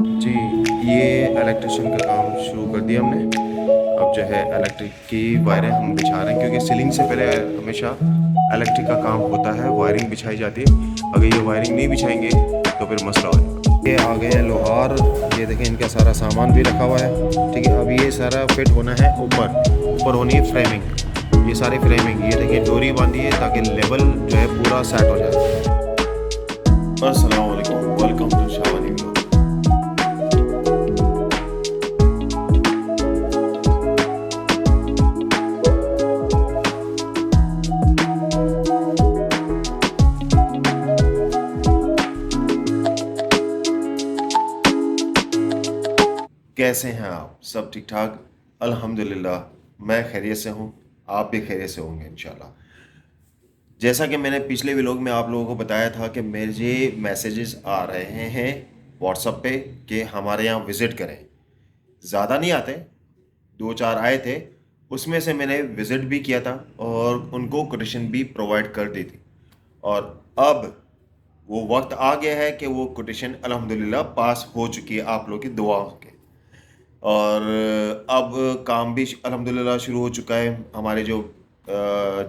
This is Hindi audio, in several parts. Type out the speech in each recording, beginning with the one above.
जी, ये इलेक्ट्रिशियन का काम शुरू कर दिया हमने। अब जो है इलेक्ट्रिक की वायरें हम बिछा रहे हैं, क्योंकि सीलिंग से पहले हमेशा इलेक्ट्रिक का काम होता है, वायरिंग बिछाई जाती है। अगर ये वायरिंग नहीं बिछाएंगे तो फिर मसला हो जाएगा। ये आ गए हैं लोहार, ये देखें इनका सारा सामान भी रखा हुआ है। ठीक है, अब ये सारा फिट होना है ऊपर। ऊपर होनी है फ्रेमिंग, ये सारी फ्रेमिंग। ये देखिए डोरी बांधी है ताकि लेवल जो है पूरा सेट हो जाए। अस्सलाम वालेकुम, वेलकम टू शावानी व्लॉग। कैसे हैं आप? सब ठीक ठाक? अल्हम्दुलिल्लाह मैं खैरियत से हूँ, आप भी खैरियत से होंगे इंशाल्लाह। जैसा कि मैंने पिछले व्लॉग में आप लोगों को बताया था कि मेरे मैसेजेस आ रहे हैं व्हाट्सएप पे कि हमारे यहाँ विज़िट करें। ज़्यादा नहीं आते, दो चार आए थे, उसमें से मैंने विज़िट भी किया था और उनको कोटेशन भी प्रोवाइड कर दी थी। और अब वो वक्त आ गया है कि वो कोटेशन अल्हम्दुलिल्लाह पास हो चुकी है आप लोगों की दुआओं के। और अब काम भी अल्हम्दुलिल्लाह शुरू हो चुका है। हमारे जो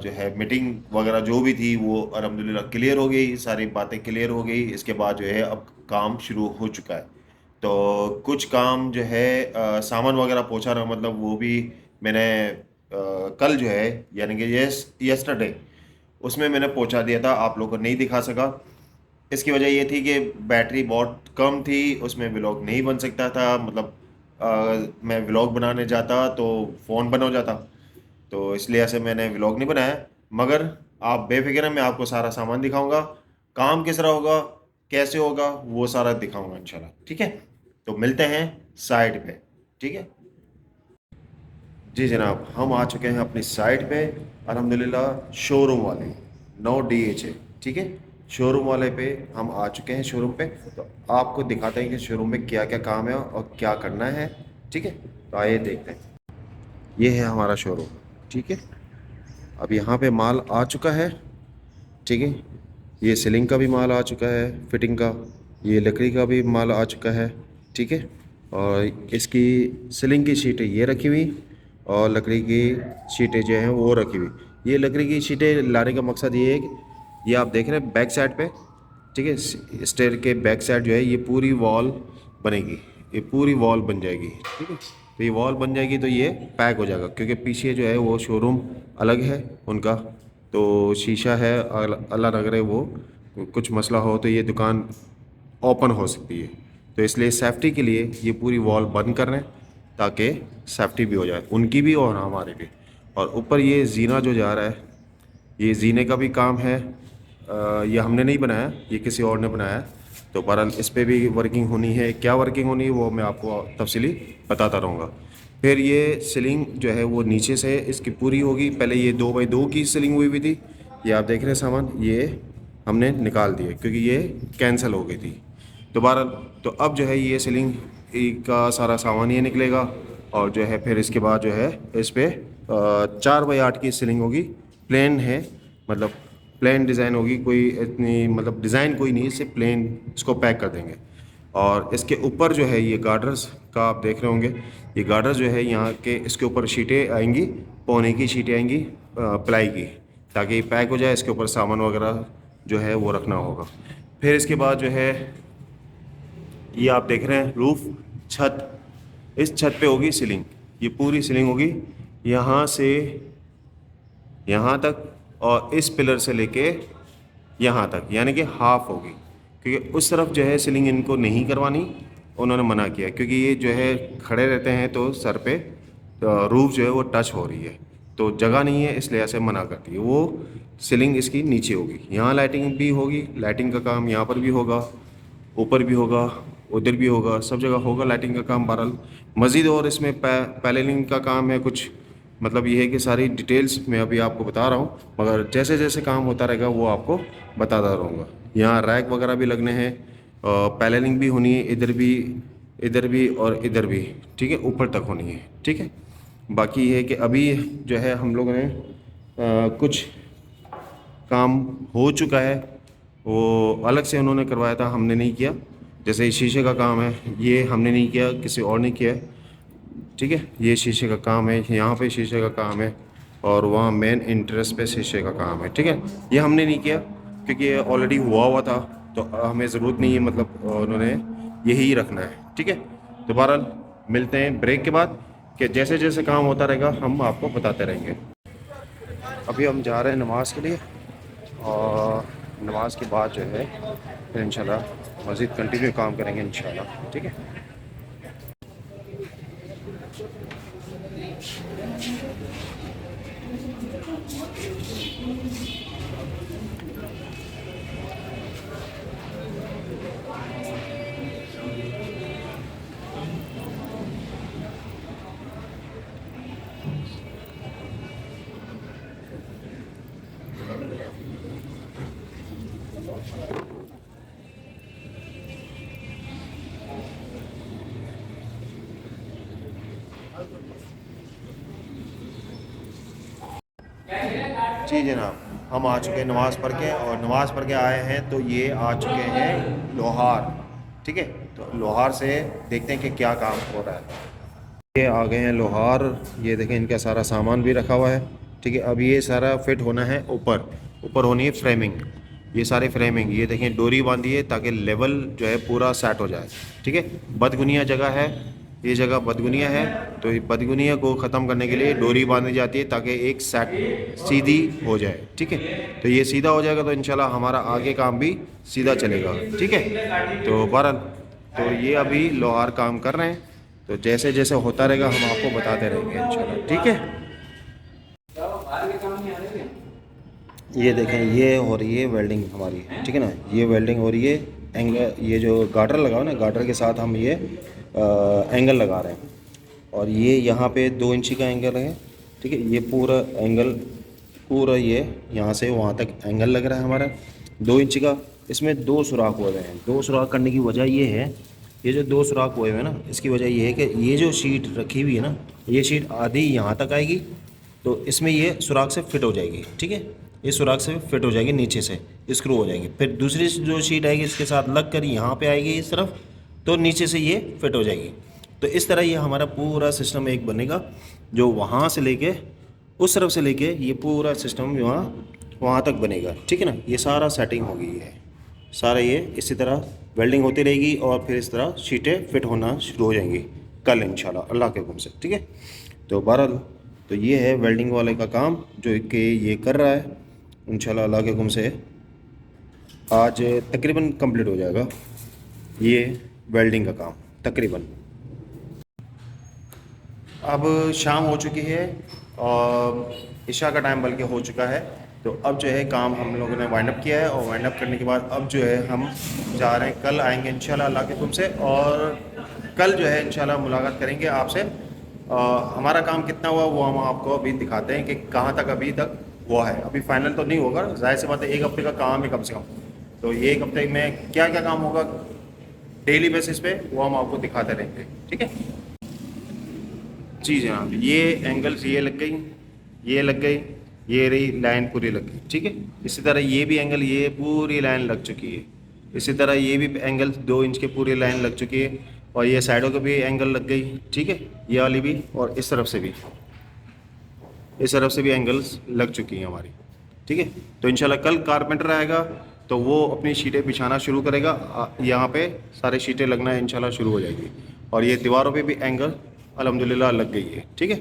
है मीटिंग वगैरह जो भी थी वो अल्हम्दुलिल्लाह क्लियर हो गई, सारी बातें क्लियर हो गई। इसके बाद जो है अब काम शुरू हो चुका है। तो कुछ काम जो है सामान वगैरह पहुंचाना, मतलब वो भी मैंने कल जो है यानी कि यस्टरडे उसमें मैंने पहुंचा दिया था, आप लोगों को नहीं दिखा सका। इसकी वजह ये थी कि बैटरी बहुत कम थी, उसमें व्लॉग नहीं बन सकता था। मतलब मैं व्लॉग बनाने जाता तो फ़ोन बंद हो जाता, तो इसलिए ऐसे मैंने व्लॉग नहीं बनाया। मगर आप बेफिक्र हैं, मैं आपको सारा सामान दिखाऊंगा, काम किस तरह होगा, कैसे होगा, वो सारा दिखाऊंगा इंशाल्लाह। ठीक है, तो मिलते हैं साइट पे। ठीक है जी जनाब, हम आ चुके हैं अपनी साइट पे अल्हम्दुलिल्लाह। शोरूम वाले 9 DHA, ठीक है, शोरूम वाले पे हम आ चुके हैं। शोरूम पे तो आपको दिखाते हैं कि शोरूम में क्या क्या काम है और क्या करना है। ठीक है, तो आइए देखते हैं। ये है हमारा शोरूम। ठीक है, अब यहाँ पे माल आ चुका है। ठीक है, ये सीलिंग का भी माल आ चुका है, फिटिंग का। ये लकड़ी का भी माल आ चुका है। ठीक है, और इसकी सीलिंग की शीटें ये रखी हुई और लकड़ी की शीटें जो हैं वो रखी हुई। ये लकड़ी की शीटें लाने का मकसद ये है कि ये आप देख रहे हैं बैक साइड पे। ठीक है, स्टेयर के बैक साइड जो है ये पूरी वॉल बनेगी, ये पूरी वॉल बन जाएगी। ठीक है, तो ये वॉल बन जाएगी तो ये पैक हो जाएगा, क्योंकि पीछे जो है वो शोरूम अलग है उनका, तो शीशा है अल्लाह ना करे वो कुछ मसला हो तो ये दुकान ओपन हो सकती है। तो इसलिए सेफ्टी के लिए ये पूरी वॉल बंद कर रहे हैं ताकि सेफ्टी भी हो जाए उनकी भी और हमारी भी। और ऊपर ये जीना जो जा रहा है, ये जीने का भी काम है। ये हमने नहीं बनाया, ये किसी और ने बनाया है। तो बहरहाल इस पे भी वर्किंग होनी है। क्या वर्किंग होनी है वो मैं आपको तफसीली बताता रहूँगा। फिर ये सीलिंग जो है वो नीचे से इसकी पूरी होगी। पहले ये 2x2 की सीलिंग हुई थी, ये आप देख रहे हैं सामान, ये हमने निकाल दिए क्योंकि ये कैंसिल हो गई थी। तो बहरहाल तो अब जो है ये सीलिंग का सारा सामान ये निकलेगा। और जो है फिर इसके बाद जो है इस पर 4x8 की सीलिंग होगी। प्लेन है, मतलब प्लेन डिज़ाइन होगी, कोई इतनी मतलब डिज़ाइन कोई नहीं, सिर्फ प्लेन इसको पैक कर देंगे। और इसके ऊपर जो है ये गार्डर्स का आप देख रहे होंगे, ये गार्डर्स जो है यहाँ के इसके ऊपर शीटें आएंगी, पौने की शीटें आएंगी प्लाई की, ताकि ये पैक हो जाए। इसके ऊपर सामान वगैरह जो है वो रखना होगा। फिर इसके बाद जो है ये आप देख रहे हैं रूफ, छत, इस छत पे होगी सीलिंग। ये पूरी सीलिंग होगी यहाँ से यहाँ तक, और इस पिलर से लेके यहाँ तक, यानी कि हाफ होगी। क्योंकि उस तरफ जो है सीलिंग इनको नहीं करवानी, उन्होंने मना किया, क्योंकि ये जो है खड़े रहते हैं तो सर पे रूफ जो है वो टच हो रही है, तो जगह नहीं है, इसलिए ऐसे मना करती है। वो सीलिंग इसकी नीचे होगी, यहाँ लाइटिंग भी होगी, लाइटिंग का काम यहाँ पर भी होगा, ऊपर भी होगा, उधर भी होगा, सब जगह होगा लाइटिंग का काम। बहरहाल मज़ीद और इसमें पैनलिंग का काम है कुछ। मतलब ये है कि सारी डिटेल्स मैं अभी आपको बता रहा हूँ, मगर जैसे जैसे काम होता रहेगा वो आपको बताता रहूँगा। यहाँ रैक वगैरह भी लगने हैं, पैनलिंग भी होनी है, इधर भी और इधर भी। ठीक है, ऊपर तक होनी है। ठीक है, बाकी ये है कि अभी जो है हम लोगों ने कुछ काम हो चुका है, वो अलग से उन्होंने करवाया था, हमने नहीं किया। जैसे शीशे का काम है, ये हमने नहीं किया, किसी और ने किया है, ठीक है। ये शीशे का काम है, यहाँ पे शीशे का काम है, और वहाँ मेन इंटरेस्ट पे शीशे का काम है, ठीक है। ये हमने नहीं किया क्योंकि ये ऑलरेडी हुआ हुआ था, तो हमें ज़रूरत नहीं है, मतलब उन्होंने यही रखना है, ठीक है। तो बहरहाल मिलते हैं ब्रेक के बाद, कि जैसे जैसे काम होता रहेगा हम आपको बताते रहेंगे। अभी हम जा रहे हैं नमाज़ के लिए, और नमाज के बाद जो है फिर इंशाल्लाह मज़ीद कंटिन्यू काम करेंगे इंशाल्लाह, ठीक है। जी जनाब, हम आ चुके हैं नमाज़ पढ़ के, और नमाज़ पढ़ के आए हैं तो ये आ चुके हैं लोहार, ठीक है। तो लोहार से देखते हैं कि क्या काम हो रहा है। ये आ गए हैं लोहार, ये देखें इनका सारा सामान भी रखा हुआ है, ठीक है। अब ये सारा फिट होना है, ऊपर ऊपर होनी है फ्रेमिंग, ये सारे फ्रेमिंग, ये देखें डोरी बांधी है ताकि लेवल जो है पूरा सेट हो जाए, ठीक है। बदगुनिया जगह है, ये जगह बदगुनिया है, तो बदगुनिया को ख़त्म करने के लिए डोरी बांधी जाती है ताकि एक सेट सीधी हो जाए, ठीक है। तो ये सीधा हो जाएगा तो इंशाल्लाह हमारा आगे काम भी सीधा चलेगा, ठीक है। तो बहरहाल तो ये अभी लोहार काम कर रहे हैं, तो जैसे जैसे होता रहेगा हम आपको बताते रहेंगे इंशाल्लाह, ठीक है। ये देखें, ये हो रही है वेल्डिंग हमारी, ठीक है ना, ये वेल्डिंग हो रही है। एंगल, ये जो गार्डर लगाओ ना, गार्डर के साथ हम ये एंगल लगा रहे हैं, और ये यहाँ पे 2 इंची का एंगल है, ठीक है। ये पूरा एंगल, पूरा ये यहाँ से वहाँ तक एंगल लग रहा है हमारा 2 इंच का। इसमें 2 सुराख हुए हुए हैं। 2 सुराख करने की वजह ये है, ये जो 2 सुराख हुए हुए हैं ना, इसकी वजह ये है कि ये जो शीट रखी हुई है ना, ये शीट आधी यहाँ तक आएगी, तो इसमें ये सुराख से फिट हो जाएगी, ठीक है। ये सुराख से फिट हो जाएगी, नीचे से स्क्रू हो जाएगी। फिर दूसरी जो शीट आएगी इसके साथ लग कर यहाँ पे आएगी इस तरफ, तो नीचे से ये फिट हो जाएगी। तो इस तरह ये हमारा पूरा सिस्टम एक बनेगा, जो वहाँ से लेके उस तरफ से लेके ये पूरा सिस्टम वहाँ तक बनेगा, ठीक है ना। ये सारा सेटिंग हो गई है, सारा ये इसी तरह वेल्डिंग होती रहेगी, और फिर इस तरह शीटें फिट होना शुरू हो जाएंगी कल इंशाल्लाह अल्लाह के हुक्म से, ठीक है। तो बहरहाल तो ये है वेल्डिंग वाले का काम जो कि ये कर रहा है, इंशाल्लाह अल्लाह के हुक्म से आज तकरीबन कंप्लीट हो जाएगा ये वेल्डिंग का काम तकरीबन। अब शाम हो चुकी है, और इशा का टाइम बल्कि हो चुका है, तो अब जो है काम हम लोगों ने वाइंड अप किया है, और वाइंड अप करने के बाद अब जो है हम जा रहे हैं, कल आएंगे इंशाल्लाह अल्लाह के हुक्म से, और कल जो है इंशाल्लाह मुलाकात करेंगे आपसे। हमारा काम कितना हुआ वो हम आपको अभी दिखाते हैं कि कहाँ तक अभी तक हुआ है। अभी फाइनल तो नहीं होगा, जाहिर सी बात है, 1 हफ्ते का काम है कम से कम, तो ये 1 हफ्ते में क्या क्या काम होगा डेली बेसिस पे वो हम आपको दिखाते रहेंगे, ठीक है। जी जनाब, ये एंगल्स ये लग गई, ये लग गई, ये रही लाइन पूरी लग गई, ठीक है। इसी तरह ये भी एंगल, ये पूरी लाइन लग चुकी है। इसी तरह ये भी एंगल 2 इंच के पूरी लाइन लग चुकी है, और ये साइडों के भी एंगल लग गई, ठीक है। ये वाली भी, और इस तरफ से भी, इस तरफ से भी एंगल्स लग चुकी हैं हमारी, ठीक है। तो इंशाल्लाह कल कारपेंटर आएगा तो वो अपनी शीटें बिछाना शुरू करेगा, यहाँ पे सारे शीटें लगना इंशाल्लाह शुरू हो जाएगी, और ये दीवारों पे भी एंगल अल्हम्दुलिल्लाह लग गई है, ठीक है,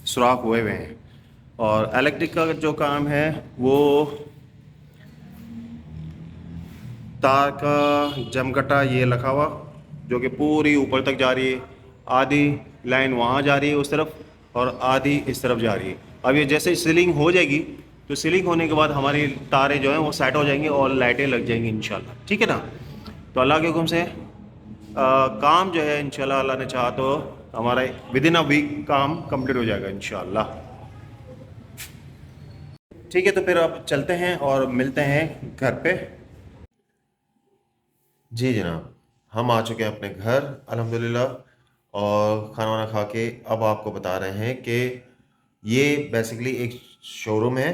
सुराख हुए हुए हैं। और इलेक्ट्रिक का जो काम है वो तार का जमकटा ये लगा हुआ, जो कि पूरी ऊपर तक जा रही है, आधी लाइन वहाँ जा रही है उस तरफ, और आधी इस तरफ जा रही है। अब ये जैसे सीलिंग हो जाएगी, तो सीलिंग होने के बाद हमारी तारें जो हैं वो सेट हो जाएंगी और लाइटें लग जाएंगी इंशाल्लाह, ठीक है ना। तो अल्लाह के हुक्म से काम जो है इंशाल्लाह अल्लाह ने चाहा तो हमारा विद इन अ वीक काम कंप्लीट हो जाएगा इंशाल्लाह, ठीक है। तो फिर अब चलते हैं और मिलते हैं घर पे। जी जनाब, हम आ चुके हैं अपने घर अल्हम्दुलिल्लाह, और खाना वाना खा के अब आपको बता रहे हैं कि ये बेसिकली एक शोरूम है,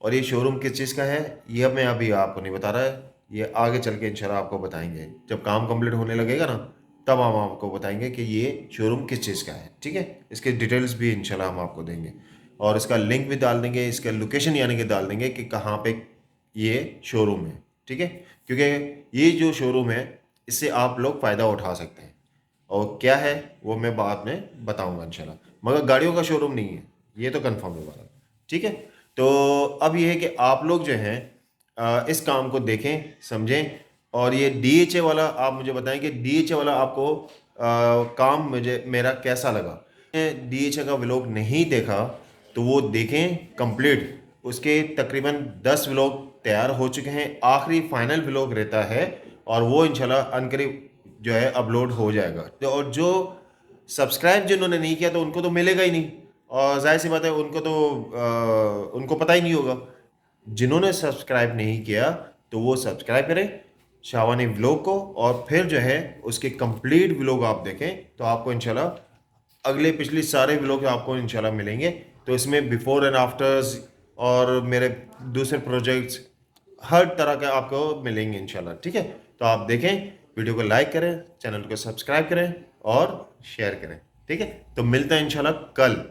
और ये शोरूम किस चीज़ का है ये अब मैं अभी आपको नहीं बता रहा है, ये आगे चल के इंशाल्लाह आपको बताएंगे। जब काम कंप्लीट होने लगेगा ना, तब हम आपको बताएंगे कि ये शोरूम किस चीज़ का है, ठीक है। इसके डिटेल्स भी इंशाल्लाह हम आपको देंगे और इसका लिंक भी डाल देंगे, इसका लोकेशन यानी कि डाल देंगे कि कहाँ पे ये शोरूम है, ठीक है। क्योंकि ये जो शोरूम है इससे आप लोग फ़ायदा उठा सकते हैं, और क्या है वो मैं बाद में बताऊंगा इंशाल्लाह, मगर गाड़ियों का शोरूम नहीं है, ये तो कंफर्म है बात, ठीक है। तो अब ये है कि आप लोग जो हैं इस काम को देखें, समझें, और ये DHA वाला आप मुझे बताएं कि DHA वाला आपको काम मुझे मेरा कैसा लगा। DHA का व्लॉग नहीं देखा तो वो देखें कंप्लीट, उसके तकरीबन 10 व्लॉग तैयार हो चुके हैं, आखिरी फाइनल व्लॉग रहता है और वो इंशाल्लाह अनकरीब जो है अपलोड हो जाएगा। तो और जो सब्सक्राइब जिन्होंने नहीं किया तो उनको तो मिलेगा ही नहीं, और जाहिर सी बात है उनको तो उनको पता ही नहीं होगा। जिन्होंने सब्सक्राइब नहीं किया तो वो सब्सक्राइब करें शाहवानी व्लॉग को, और फिर जो है उसके कंप्लीट व्लॉग आप देखें तो आपको इंशाल्लाह अगले पिछले सारे व्लॉग आपको इंशाल्लाह मिलेंगे। तो इसमें बिफोर एंड आफ्टर्स और मेरे दूसरे प्रोजेक्ट्स हर तरह के आपको मिलेंगे इंशाल्लाह, ठीक है। तो आप देखें, वीडियो को लाइक करें, चैनल को सब्सक्राइब करें और शेयर करें, ठीक है। तो मिलते हैं इंशाल्लाह कल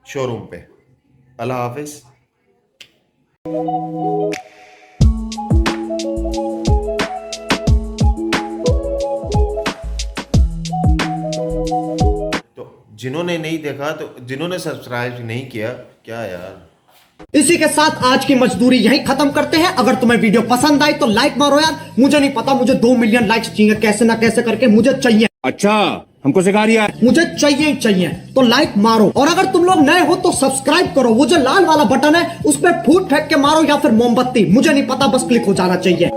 शोरूम पे। अल्लाह हाफिज़। तो जिन्होंने नहीं देखा, तो जिन्होंने सब्सक्राइब नहीं किया, क्या यार। इसी के साथ आज की मजदूरी यहीं खत्म करते हैं। अगर तुम्हें वीडियो पसंद आई तो लाइक मारो यार, मुझे नहीं पता, मुझे 2 मिलियन लाइक्स चाहिए, कैसे ना कैसे करके मुझे चाहिए। अच्छा, हमको सिखा रही है, मुझे चाहिए ही चाहिए, तो लाइक मारो। और अगर तुम लोग नए हो तो सब्सक्राइब करो, वो जो लाल वाला बटन है उस पर फूट फेंक के मारो या फिर मोमबत्ती, मुझे नहीं पता, बस क्लिक हो जाना चाहिए।